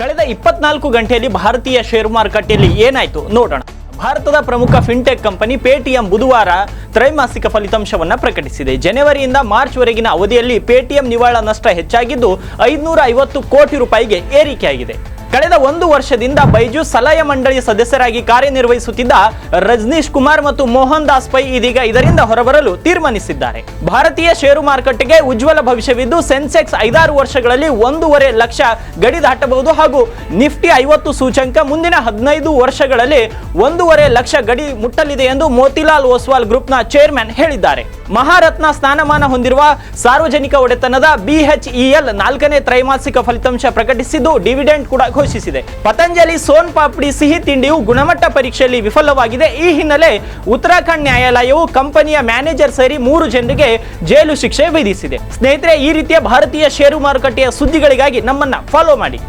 ಕಳೆದ 24 ಗಂಟೆಯಲ್ಲಿ ಭಾರತೀಯ ಷೇರು ಮಾರುಕಟ್ಟೆಯಲ್ಲಿ ಏನಾಯ್ತು ನೋಡೋಣ. ಭಾರತದ ಪ್ರಮುಖ ಫಿನ್ಟೆಕ್ ಕಂಪನಿ ಪೇಟಿಎಂ ಬುಧವಾರ ತ್ರೈಮಾಸಿಕ ಫಲಿತಾಂಶವನ್ನು ಪ್ರಕಟಿಸಿದೆ. ಜನವರಿಯಿಂದ ಮಾರ್ಚ್ ವರೆಗಿನ ಅವಧಿಯಲ್ಲಿ ಪೇಟಿಎಂ ನಿವ್ವಳ ನಷ್ಟ ಹೆಚ್ಚಾಗಿದ್ದು 550 ಕೋಟಿ ರೂಪಾಯಿಗೆ ಏರಿಕೆಯಾಗಿದೆ. ಕಳೆದ ಒಂದು ವರ್ಷದಿಂದ ಬೈಜೂಸ್ ಸಲಹಾ ಮಂಡಳಿಯ ಸದಸ್ಯರಾಗಿ ಕಾರ್ಯನಿರ್ವಹಿಸುತ್ತಿದ್ದ ರಜನೀಶ್ ಕುಮಾರ್ ಮತ್ತು ಮೋಹನ್ ದಾಸ್ ಪೈ ಇದೀಗ ಇದರಿಂದ ಹೊರಬರಲು ತೀರ್ಮಾನಿಸಿದ್ದಾರೆ. ಭಾರತೀಯ ಷೇರು ಮಾರುಕಟ್ಟೆಗೆ ಉಜ್ವಲ ಭವಿಷ್ಯವಿದ್ದು ಸೆನ್ಸೆಕ್ಸ್ 5-6 ವರ್ಷಗಳಲ್ಲಿ 1.5 ಲಕ್ಷ ಗಡಿ ದಾಟಬಹುದು ಹಾಗೂ ನಿಫ್ಟಿ 50 ಸೂಚಂಕ ಮುಂದಿನ 15 ವರ್ಷಗಳಲ್ಲಿ 1.5 ಲಕ್ಷ ಗಡಿ ಮುಟ್ಟಲಿದೆ ಎಂದು ಮೋತಿಲಾಲ್ ಓಸ್ವಾಲ್ ಗ್ರೂಪ್ನ ಚೇರ್ಮನ್ ಹೇಳಿದ್ದಾರೆ. ಮಹಾರತ್ನ ಸ್ಥಾನಮಾನ ಹೊಂದಿರುವ ಸಾರ್ವಜನಿಕ ಒಡೆತನದ BHEL 4ನೇ ತ್ರೈಮಾಸಿಕ ಫಲಿತಾಂಶ ಪ್ರಕಟಿಸಿದ್ದು ಡಿವಿಡೆಂಡ್ ಕೂಡ ಘೋಷಿಸಿದೆ. ಪತಂಜಲಿ ಸೋನ್ ಪಾಪಡಿ ಸಿಹಿ ತಿಂಡಿಯು ಗುಣಮಟ್ಟ ಪರೀಕ್ಷೆಯಲ್ಲಿ ವಿಫಲವಾಗಿದೆ. ಈ ಹಿನ್ನೆಲೆ ಉತ್ತರಾಖಂಡ್ ನ್ಯಾಯಾಲಯವು ಕಂಪನಿಯ ಮ್ಯಾನೇಜರ್ ಸೇರಿ 3 ಜನರಿಗೆ ಜೈಲು ಶಿಕ್ಷೆ ವಿಧಿಸಿದೆ. ಸ್ನೇಹಿತರೆ, ಈ ರೀತಿಯ ಭಾರತೀಯ ಷೇರು ಮಾರುಕಟ್ಟೆಯ ಸುದ್ದಿಗಳಿಗಾಗಿ ನಮ್ಮನ್ನ ಫಾಲೋ ಮಾಡಿ.